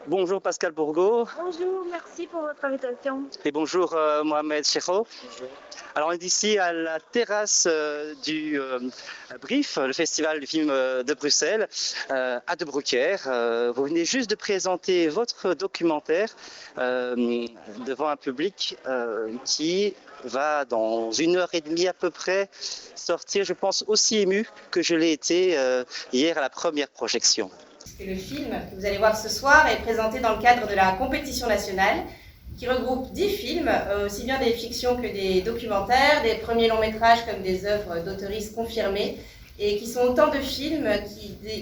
Bonjour Pascal Bourgault Bonjour, merci pour votre invitation. et bonjour Mohamed Chekho. Alors on est ici à la terrasse du Brief, le festival du film de Bruxelles, à De Broekère. Vous venez juste de présenter votre documentaire devant un public qui va dans 1 heure et demie à peu près sortir, je pense, aussi ému que je l'ai été hier à la première projection. Le film que vous allez voir ce soir est présenté dans le cadre de la compétition nationale qui regroupe 10 films, aussi bien des fictions que des documentaires, des premiers longs métrages comme des œuvres d'auteuristes confirmées, et qui sont autant de films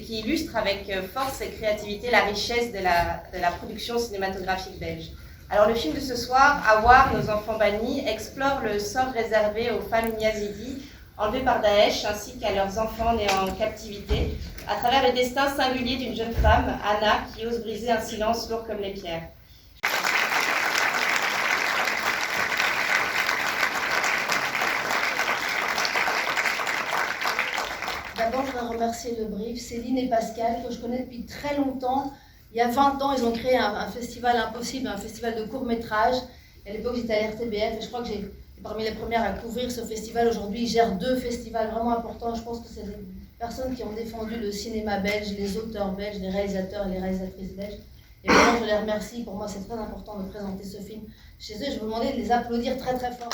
qui illustrent avec force et créativité la richesse de la production cinématographique belge. Alors le film de ce soir, Awar, nos enfants bannis, explore le sort réservé aux femmes yazidis enlevées par Daesh ainsi qu'à leurs enfants nés en captivité, à travers le destin singulier d'une jeune femme, Anna, qui ose briser un silence lourd comme les pierres. D'abord, je voudrais remercier le Brief, Céline et Pascal, que je connais depuis très longtemps. Il y a 20 ans, ils ont créé un festival impossible, un festival de courts-métrages. À l'époque, j'étais à RTBF et je crois que j'ai parmi les premières à couvrir ce festival. Aujourd'hui, ils gèrent 2 festivals vraiment importants. Je pense que c'est des personnes qui ont défendu le cinéma belge, les auteurs belges, les réalisateurs et les réalisatrices belges. Et vraiment, je les remercie. Pour moi, c'est très important de présenter ce film chez eux. Je vais vous demander de les applaudir très très fort.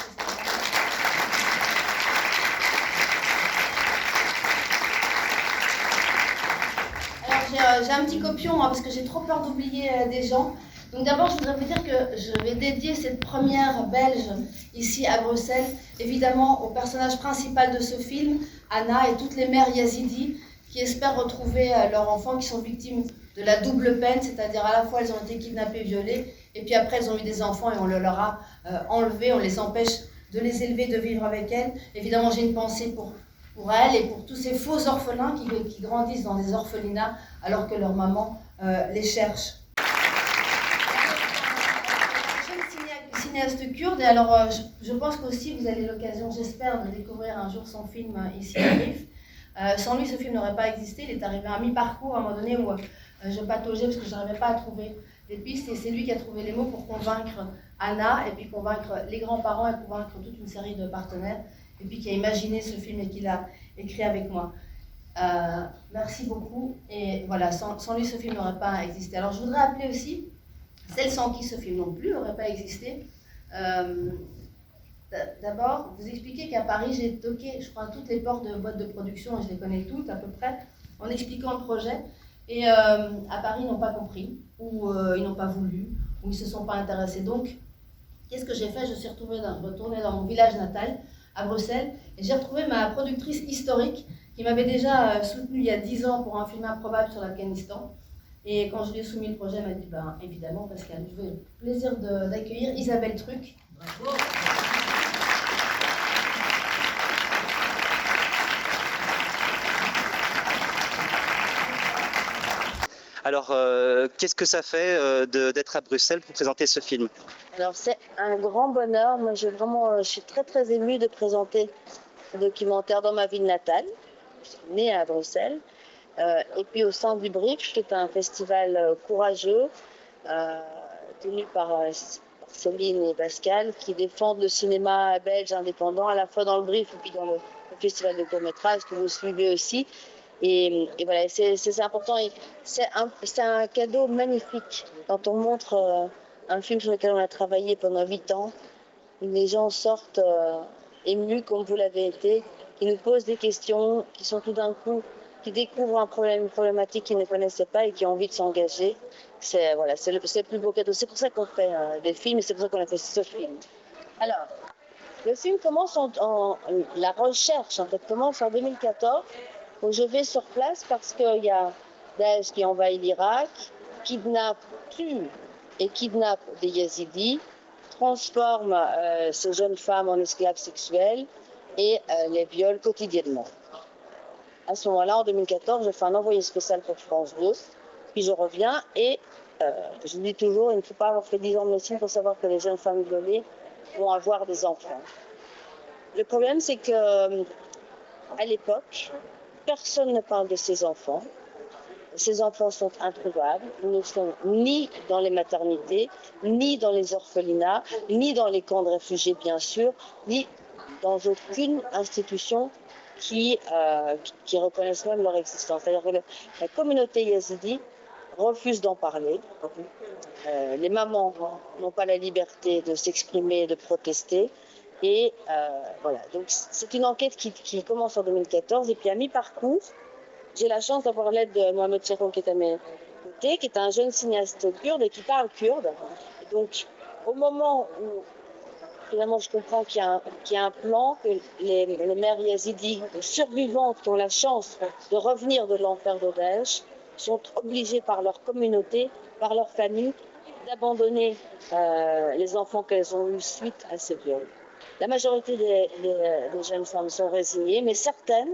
J'ai un petit copion parce que j'ai trop peur d'oublier des gens. Donc d'abord, je voudrais vous dire que je vais dédier cette première belge ici à Bruxelles, évidemment au personnage principal de ce film, Anna et toutes les mères yazidis qui espèrent retrouver leurs enfants qui sont victimes de la double peine, c'est-à-dire à la fois elles ont été kidnappées, violées, et puis après elles ont eu des enfants et on leur a enlevés, on les empêche de les élever, de vivre avec elles. Évidemment, j'ai une pensée pour elles et pour tous ces faux orphelins qui grandissent dans des orphelinats alors que leur maman les cherche. Cinéaste kurde, et alors je pense qu'aussi vous avez l'occasion, j'espère, de découvrir un jour son film ici à Brief. Sans lui, ce film n'aurait pas existé. Il est arrivé à mi-parcours à un moment donné où je pataugeais parce que je n'arrivais pas à trouver des pistes, et c'est lui qui a trouvé les mots pour convaincre Anna, et puis convaincre les grands-parents et convaincre toute une série de partenaires, et puis qui a imaginé ce film et qui l'a écrit avec moi. Merci beaucoup, et voilà, sans lui, ce film n'aurait pas existé. Alors je voudrais appeler aussi celles sans qui ce film non plus n'aurait pas existé. D'abord, vous expliquer qu'à Paris, j'ai toqué, je crois, toutes les portes de boîtes de production, et je les connais toutes à peu près, en expliquant le projet. Et à Paris, ils n'ont pas compris, ou ils n'ont pas voulu, ou ils ne se sont pas intéressés. Donc, qu'est-ce que j'ai fait? Je suis retournée dans mon village natal, à Bruxelles, et j'ai retrouvé ma productrice historique, qui m'avait déjà soutenue il y a 10 ans pour un film improbable sur l'Afghanistan. Et quand je lui ai soumis le projet, elle m'a dit évidemment, Pascal, je veux le plaisir d'accueillir Isabelle Truc. Bravo. Alors, qu'est-ce que ça fait d'être à Bruxelles pour présenter ce film? Alors c'est un grand bonheur. Moi, je suis très très émue de présenter un documentaire dans ma ville natale. Je suis née à Bruxelles. Et puis au sein du Brief, qui est un festival courageux, tenu par Céline et Pascal, qui défendent le cinéma belge indépendant, à la fois dans le Brief et puis dans le festival de court-métrage que vous suivez aussi. Et voilà, c'est important. C'est un cadeau magnifique quand on montre un film sur lequel on a travaillé pendant 8 ans. Les gens sortent émus comme vous l'avez été, qui nous posent des questions, qui sont tout d'un coup, qui découvrent une problématique qu'ils ne connaissaient pas et qui ont envie de s'engager. C'est le plus beau cadeau. C'est pour ça qu'on fait des films et c'est pour ça qu'on a fait ce film. Alors, le film commence la recherche en fait commence en 2014 où je vais sur place parce qu'il y a Daesh qui envahit l'Irak, tue et kidnappe des Yazidis, transforme ces jeunes femmes en esclaves sexuels et les viole quotidiennement. À ce moment-là, en 2014, je fais un envoyé spécial pour France 2, puis je reviens et je dis toujours, il ne faut pas avoir fait 10 ans de médecine pour savoir que les jeunes femmes violées vont avoir des enfants. Le problème, c'est que à l'époque, personne ne parle de ces enfants. ces enfants sont introuvables. Ils ne sont ni dans les maternités, ni dans les orphelinats, ni dans les camps de réfugiés, bien sûr, ni dans aucune institution qui reconnaissent même leur existence. C'est-à-dire que la communauté yazidi refuse d'en parler. Les mamans n'ont pas la liberté de s'exprimer, de protester. Et voilà, donc c'est une enquête qui commence en 2014 et puis à mi-parcours, j'ai la chance d'avoir l'aide de Mohamed Chekho qui est à mes côtés, qui est un jeune cinéaste kurde et qui parle kurde. Et donc au moment où finalement je comprends qu'il y a un plan, que les mères yazidis survivantes qui ont la chance de revenir de l'enfer de Daesh sont obligées par leur communauté, par leur famille, d'abandonner les enfants qu'elles ont eus suite à ces viols. La majorité des jeunes femmes sont résignées, mais certaines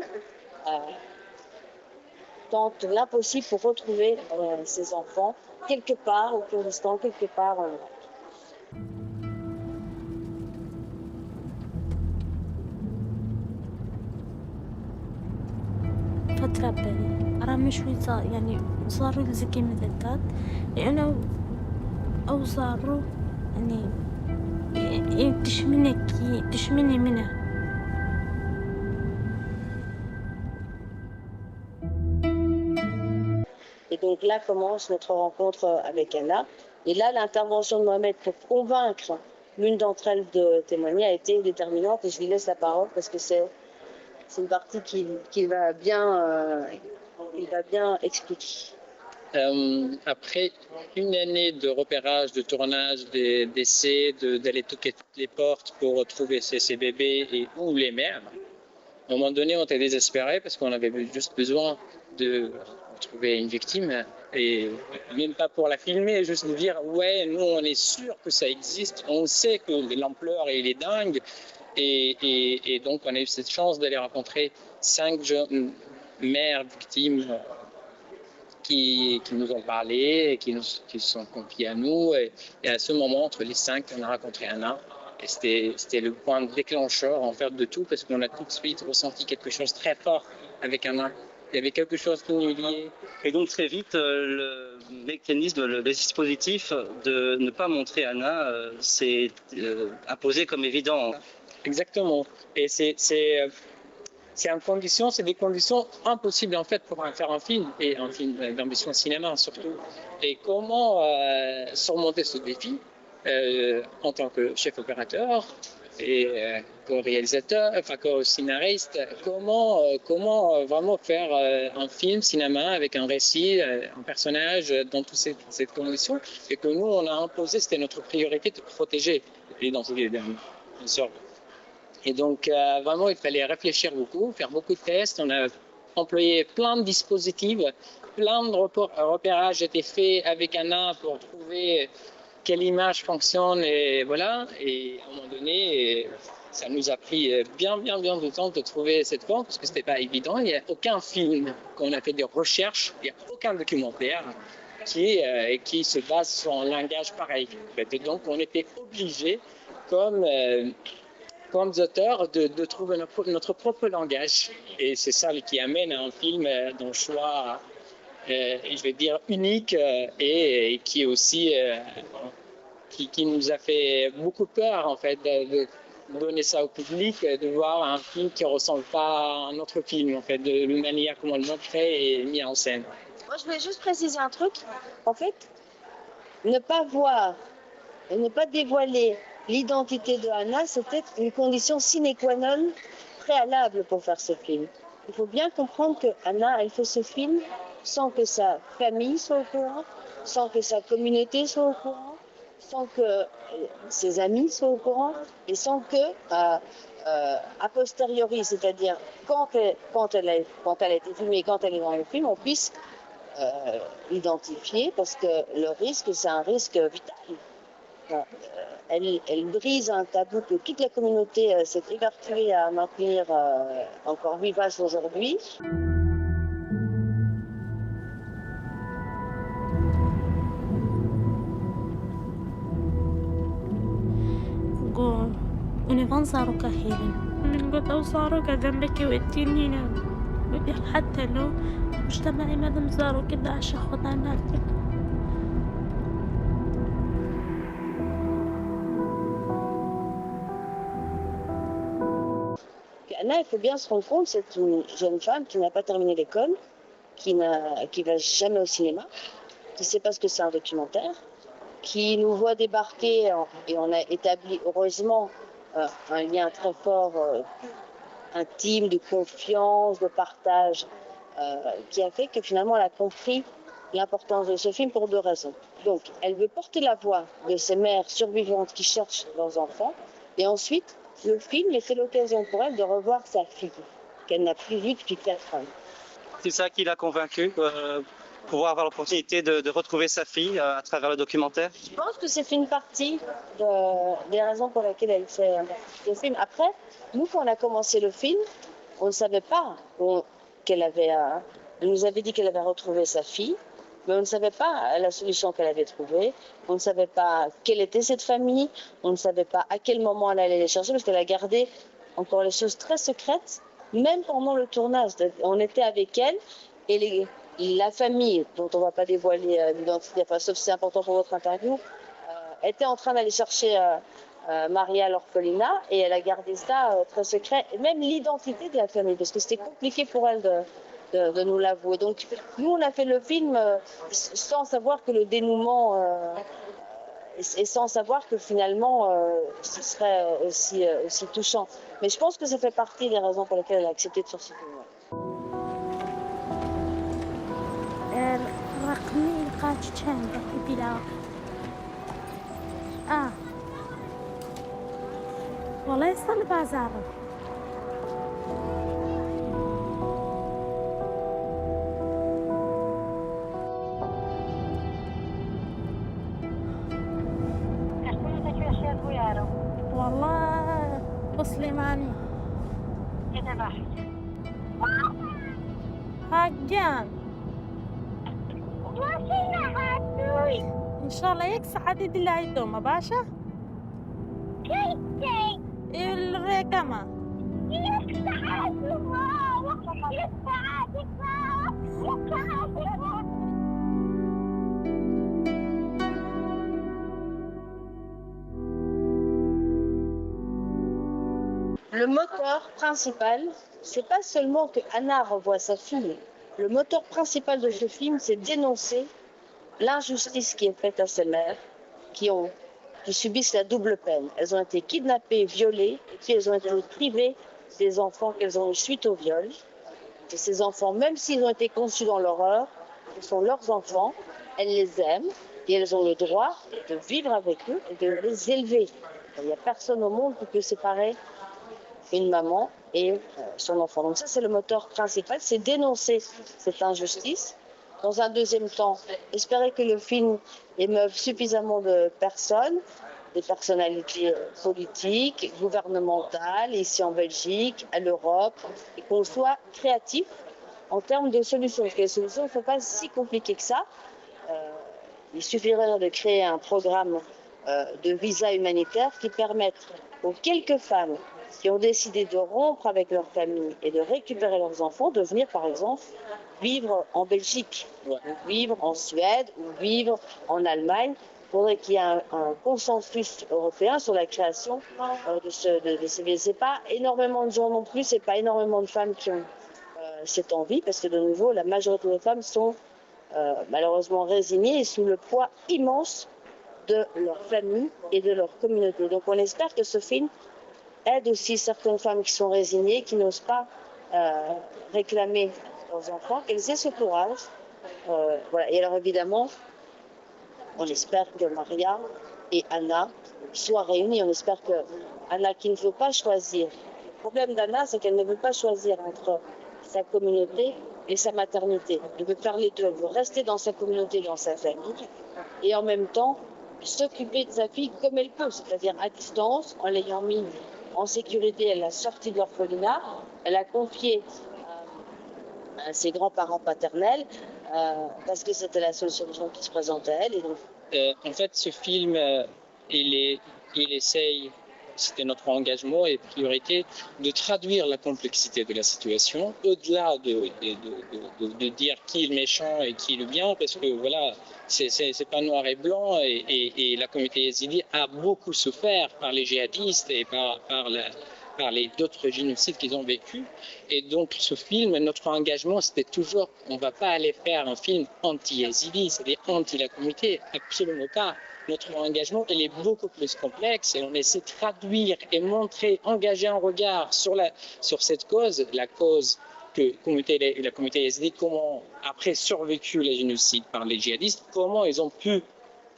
tentent l'impossible pour retrouver ces enfants quelque part au Kurdistan, quelque part en Europe. فترة رامي شوي يعني صاروا لزكي مدتات لأنه أو صاروا يعني تشمني منه. Et donc là commence notre rencontre avec Anna. Et là, l'intervention de Mohamed pour convaincre l'une d'entre elles de témoigner a été déterminante. Et je lui laisse la parole parce que c'est une partie qu'il va bien expliquer. Après une année de repérage, de tournage, d'essais, d'aller toquer toutes les portes pour retrouver ces bébés ou les mères, à un moment donné, on était désespérés parce qu'on avait juste besoin de trouver une victime et même pas pour la filmer, juste de dire ouais, nous on est sûr que ça existe, on sait que l'ampleur elle est dingue et donc on a eu cette chance d'aller rencontrer 5 jeunes mères victimes qui nous ont parlé, qui se sont confiées à nous et à ce moment entre les 5 on a rencontré Anna. Et c'était le point déclencheur en fait de tout parce qu'on a tout de suite ressenti quelque chose de très fort avec Anna. Il y avait quelque chose qui nous liait. Et donc très vite, le mécanisme, le dispositif de ne pas montrer Anna s'est imposé comme évident. Exactement. Et c'est des conditions impossibles en fait pour faire un film et un film d'ambition cinéma surtout. Et comment surmonter ce défi en tant que chef opérateur et co-réalisateur, enfin co-scénariste, comment vraiment faire un film cinéma avec un récit, un personnage dans toutes ces conditions et que nous on a imposé, c'était notre priorité de protéger l'identité des derniers, bien sûr. Et donc vraiment il fallait réfléchir beaucoup, faire beaucoup de tests, on a employé plein de dispositifs, plein de repérages étaient faits avec Anna pour trouver quelle image fonctionne et voilà. Et à un moment donné, ça nous a pris bien de temps de trouver cette forme parce que c'était pas évident. Il n'y a aucun film qu'on a fait des recherches, il n'y a aucun documentaire qui se base sur un langage pareil. Et donc on était obligés comme auteurs de trouver notre propre langage. Et c'est ça qui amène à un film d'un choix je vais dire unique et qui est aussi qui nous a fait beaucoup peur en fait de donner ça au public, de voir un film qui ressemble pas à un autre film en fait, de la manière comment le montrer et mis en scène. Moi je voulais juste préciser un truc, en fait, ne pas voir et ne pas dévoiler l'identité de Anna, c'était une condition sine qua non préalable pour faire ce film. Il faut bien comprendre que Anna, elle fait ce film sans que sa famille soit au courant, sans que sa communauté soit au courant, sans que ses amis soient au courant et sans que, a posteriori, c'est-à-dire quand elle a été filmée, quand elle est dans le film, on puisse l'identifier parce que le risque, c'est un risque vital. Elle brise un tabou que toute la communauté s'est évertuée à maintenir encore vivace aujourd'hui. ونفان صاروا كهيلا من قد أو صاروا كذنبك واتنينا حتى لو مجتمعي ماذا مزارو كده عشان خدعنا Anna, il faut bien se rendre compte, c'est une jeune femme qui n'a pas terminé l'école, qui va jamais au cinéma, qui ne sait pas ce que c'est un documentaire, qui nous voit débarquer et on a établi heureusement un lien très fort, intime, de confiance, de partage, qui a fait que finalement elle a compris l'importance de ce film pour deux raisons. Donc, elle veut porter la voix de ces mères survivantes qui cherchent leurs enfants, et ensuite, le film était l'occasion pour elle de revoir sa fille, qu'elle n'a plus vue depuis 4 ans. C'est ça qui l'a convaincu, pouvoir avoir l'opportunité de retrouver sa fille à travers le documentaire. Je pense que c'est une partie des raisons pour lesquelles elle fait le film. Après, nous, quand on a commencé le film, on ne savait pas qu'elle avait... Elle nous avait dit qu'elle avait retrouvé sa fille, mais on ne savait pas la solution qu'elle avait trouvée. On ne savait pas quelle était cette famille. On ne savait pas à quel moment elle allait les chercher, parce qu'elle a gardé encore les choses très secrètes, même pendant le tournage. On était avec elle et la famille, dont on ne va pas dévoiler l'identité, sauf si c'est important pour votre interview, était en train d'aller chercher Maria à l'orphelinat, et elle a gardé ça très secret, et même l'identité de la famille, parce que c'était compliqué pour elle de nous l'avouer. Donc nous, on a fait le film sans savoir que le dénouement et sans savoir que finalement ce serait aussi touchant. Mais je pense que ça fait partie des raisons pour lesquelles elle a accepté de faire ce film. رقمي لقات عندك بلا والله يصل بازار والله بسليماني هاجان إن شاء الله يكسعد دلعي دوما باشا الرقمة Le moteur principal, c'est pas seulement que Anna revoit sa fille. Le moteur principal de ce film, c'est dénoncer l'injustice qui est faite à ces mères qui subissent la double peine. Elles ont été kidnappées, violées, et puis elles ont été privées des enfants qu'elles ont eu suite au viol. Et ces enfants, même s'ils ont été conçus dans l'horreur, ce sont leurs enfants, elles les aiment, et elles ont le droit de vivre avec eux et de les élever. Il n'y a personne au monde qui peut séparer une maman et son enfant. Donc ça, c'est le moteur principal, c'est dénoncer cette injustice. Dans un deuxième temps, espérer que le film émeuve suffisamment de personnes, des personnalités politiques, gouvernementales, ici en Belgique, à l'Europe, et qu'on soit créatif en termes de solutions. Parce que les solutions ne sont pas si compliquées que ça. Il suffirait de créer un programme de visa humanitaire qui permette aux quelques femmes qui ont décidé de rompre avec leur famille et de récupérer leurs enfants, de venir par exemple vivre en Belgique, ou vivre en Suède, ou vivre en Allemagne. Il faudrait qu'il y ait un consensus européen sur la création de ces villes. Ce n'est pas énormément de gens non plus, ce n'est pas énormément de femmes qui ont cette envie, parce que de nouveau, la majorité des femmes sont malheureusement résignées et sous le poids immense de leur famille et de leur communauté. Donc on espère que ce film aide aussi certaines femmes qui sont résignées, qui n'osent pas réclamer leurs enfants, qu'elles aient ce courage. Voilà. Et alors évidemment, on espère que Maria et Anna soient réunies. On espère que Anna, qui ne veut pas choisir, le problème d'Anna, c'est qu'elle ne veut pas choisir entre sa communauté et sa maternité. Elle veut faire les deux. Elle veut rester dans sa communauté, dans sa famille, et en même temps s'occuper de sa fille comme elle peut, c'est-à-dire à distance, en l'ayant mis en sécurité. Elle l'a sortie de l'orphelinat, elle a confié à ses grands-parents paternels parce que c'était la seule solution qui se présentait à elle. Et donc... En fait, ce film, il essaye c'était notre engagement et priorité de traduire la complexité de la situation, au-delà de dire qui est le méchant et qui est le bien, parce que voilà, c'est pas noir et blanc, et la communauté yézidi a beaucoup souffert par les djihadistes et par les d'autres génocides qu'ils ont vécu. Et donc ce film, notre engagement, c'était toujours, on ne va pas aller faire un film anti-yézidi, c'est-à-dire anti la communauté, absolument pas. Notre engagement, il est beaucoup plus complexe et on essaie de traduire et montrer, engager un regard sur cette cause, la cause que la communauté yézidi, comment, après survécu les génocides par les djihadistes, comment ils ont pu,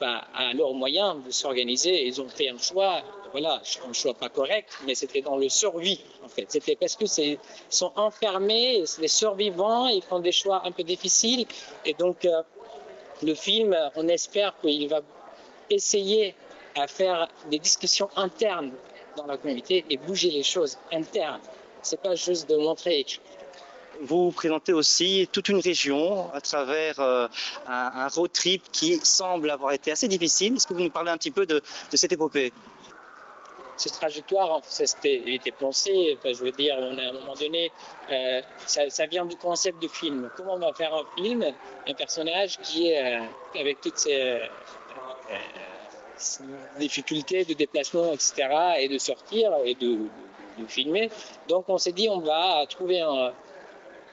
à leurs moyens, de s'organiser. Ils ont fait un choix, voilà, un choix pas correct, mais c'était dans le survie, en fait. C'était parce que ils sont enfermés, les survivants, ils font des choix un peu difficiles. Et donc, le film, on espère qu'il va essayer à faire des discussions internes dans la communauté et bouger les choses internes. C'est pas juste de montrer. Vous présentez aussi toute une région à travers un road trip qui semble avoir été assez difficile. Est-ce que vous nous parlez un petit peu de cette épopée? Cette trajectoire, ça était pensé, je veux dire, à un moment donné, ça vient du concept de film. Comment on va faire un film, un personnage qui est avec toutes ses difficultés de déplacement, etc., et de sortir et de filmer. Donc on s'est dit, on va trouver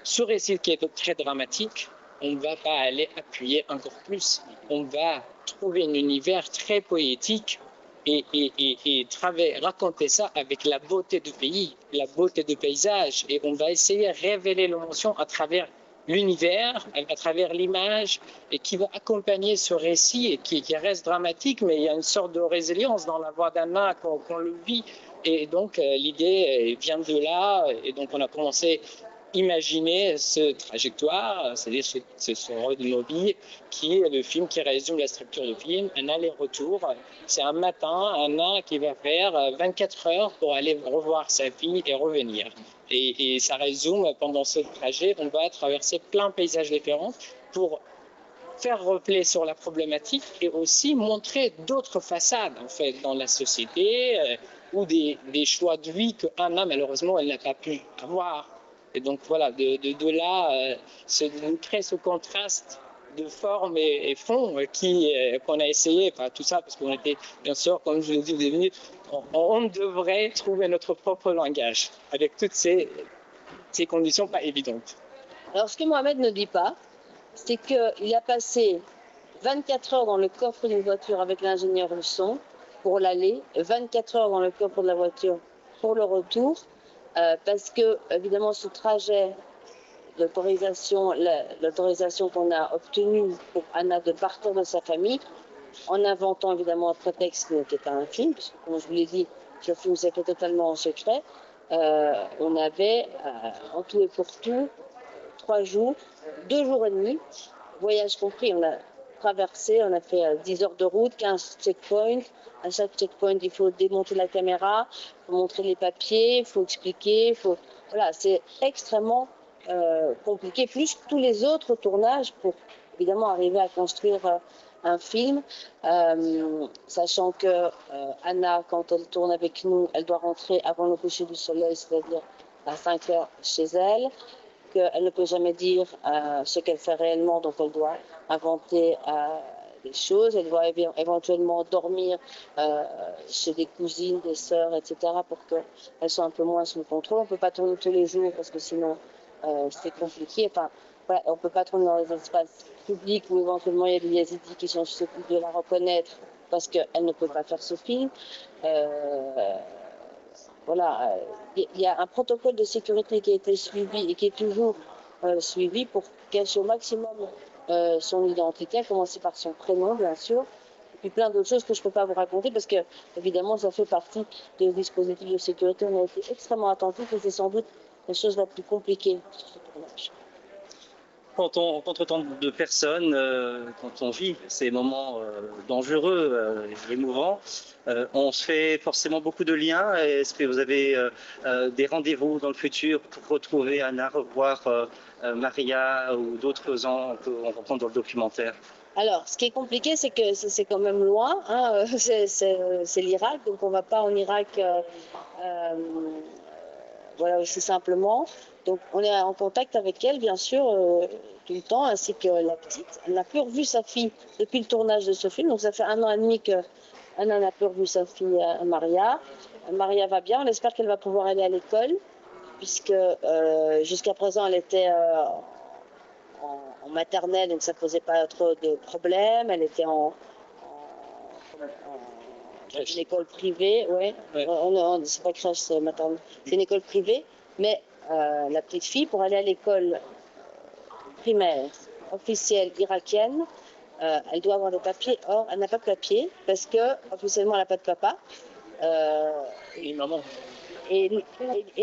ce récit qui est très dramatique, on ne va pas aller appuyer encore plus. On va trouver un univers très poétique et raconter ça avec la beauté du pays, la beauté du paysage. Et on va essayer de révéler l'émotion à travers l'univers, à travers l'image, et qui va accompagner ce récit et qui reste dramatique, mais il y a une sorte de résilience dans la voix d'Anna qu'on le vit. Et donc l'idée vient de là, et donc on a commencé imaginer cette trajectoire, c'est-à-dire ce road movie qui est le film qui résume la structure du film, un aller-retour. C'est un matin, Anna qui va faire 24 heures pour aller revoir sa fille et revenir. Et ça résume, pendant ce trajet, on va traverser plein de paysages différents pour faire reflet sur la problématique et aussi montrer d'autres façades en fait dans la société ou des choix de vie que Anna malheureusement elle n'a pas pu avoir. Et donc voilà, de là, nous crée ce contraste de forme et fond qu'on a essayé, tout ça, parce qu'on était, bien sûr, comme je l'ai dit au début, on devrait trouver notre propre langage, avec toutes ces conditions pas évidentes. Alors ce que Mohamed ne dit pas, c'est qu'il a passé 24 heures dans le coffre d'une voiture avec l'ingénieur du son pour l'aller, 24 heures dans le coffre de la voiture pour le retour, parce que, évidemment, ce trajet, l'autorisation qu'on a obtenue pour Anna de partir de sa famille, en inventant évidemment un prétexte qui n'était pas un film, parce que, comme je vous l'ai dit, ce film s'est fait totalement en secret, on avait, en tout et pour tout, 3 jours, 2 jours et demi, voyage compris, on a traversé, on a fait 10 heures de route, 15 checkpoints. À chaque checkpoint, il faut démonter la caméra, il faut montrer les papiers, il faut expliquer, voilà, c'est extrêmement compliqué, plus tous les autres tournages pour évidemment arriver à construire un film, sachant que Anna, quand elle tourne avec nous, elle doit rentrer avant le coucher du soleil, c'est-à-dire à 5 heures chez elle, qu'elle ne peut jamais dire ce qu'elle fait réellement, donc elle doit inventer des choses, elle doit éventuellement dormir chez des cousines, des sœurs, etc., pour qu'elles soient un peu moins sous le contrôle. On ne peut pas tourner tous les jours parce que sinon c'est compliqué. Enfin, voilà, on ne peut pas tourner dans les espaces publics où éventuellement il y a des Yazidis qui sont susceptibles de la reconnaître parce qu'elle ne peut pas faire ce film. Voilà, il y a un protocole de sécurité qui a été suivi et qui est toujours suivi pour cacher au maximum son identité, à commencer par son prénom, bien sûr, et puis plein d'autres choses que je ne peux pas vous raconter parce que, évidemment, ça fait partie des dispositifs de sécurité. On a été extrêmement attentifs et c'est sans doute la chose la plus compliquée sur ce tournage. Quand on rencontre tant de personnes, quand on vit ces moments dangereux et émouvants, on se fait forcément beaucoup de liens. Est-ce que vous avez des rendez-vous dans le futur pour retrouver Anna, revoir Maria ou d'autres gens qu'on rencontre dans le documentaire? Alors, ce qui est compliqué, c'est que c'est quand même loin. Hein, c'est l'Irak, donc on ne va pas en Irak voilà, aussi simplement. Donc, on est en contact avec elle, bien sûr, tout le temps, ainsi que la petite. Elle n'a plus revu sa fille depuis le tournage de ce film. Donc, ça fait 1 an et demi qu'Anna n'a plus revu sa fille Maria. Maria va bien. On espère qu'elle va pouvoir aller à l'école, puisque jusqu'à présent, elle était en maternelle, donc ça ne posait pas trop de problèmes. Elle était dans une école privée, ouais. C'est pas crèche, c'est maternelle. C'est une école privée, mais la petite fille, pour aller à l'école primaire officielle irakienne, elle doit avoir des papiers. Or, elle n'a pas de papiers parce que officiellement, elle n'a pas de papa. Et une maman. Et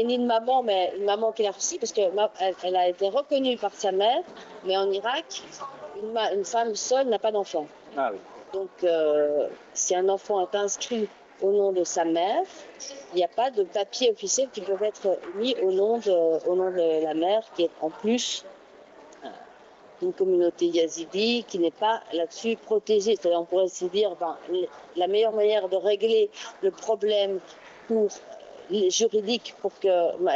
ni de maman, mais une maman qui l'a reçue, parce qu'elle a été reconnue par sa mère, mais en Irak, une femme seule n'a pas d'enfant. Ah oui. Donc, si un enfant est inscrit au nom de sa mère, il n'y a pas de papier officiel qui peuvent être mis au nom de la mère, qui est en plus d'une communauté yazidi qui n'est pas là-dessus protégée. C'est-à-dire, on pourrait se dire, la meilleure manière de régler le problème juridique pour que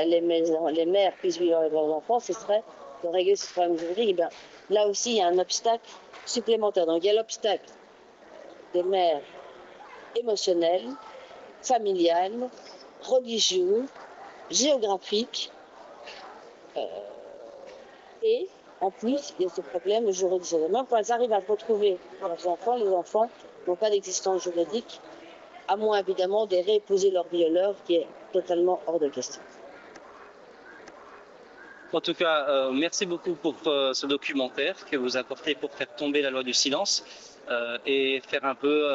les mères puissent vivre avec leurs enfants, ce serait de régler ce problème juridique. Et bien, là aussi, il y a un obstacle supplémentaire. Donc, il y a l'obstacle des mères émotionnelles, familiales, religieux, géographiques, et en plus, il y a ce problème juridique. Même quand elles arrivent à retrouver leurs enfants, les enfants n'ont pas d'existence juridique, à moins évidemment de réépouser leur violeur, qui est totalement hors de question. En tout cas, merci beaucoup pour ce documentaire que vous apportez pour faire tomber la loi du silence et faire un peu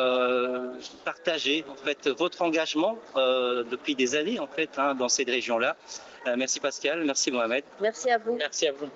partager en fait votre engagement depuis des années en fait dans cette région-là. Merci Pascal, merci Mohamed. Merci à vous. Merci à vous.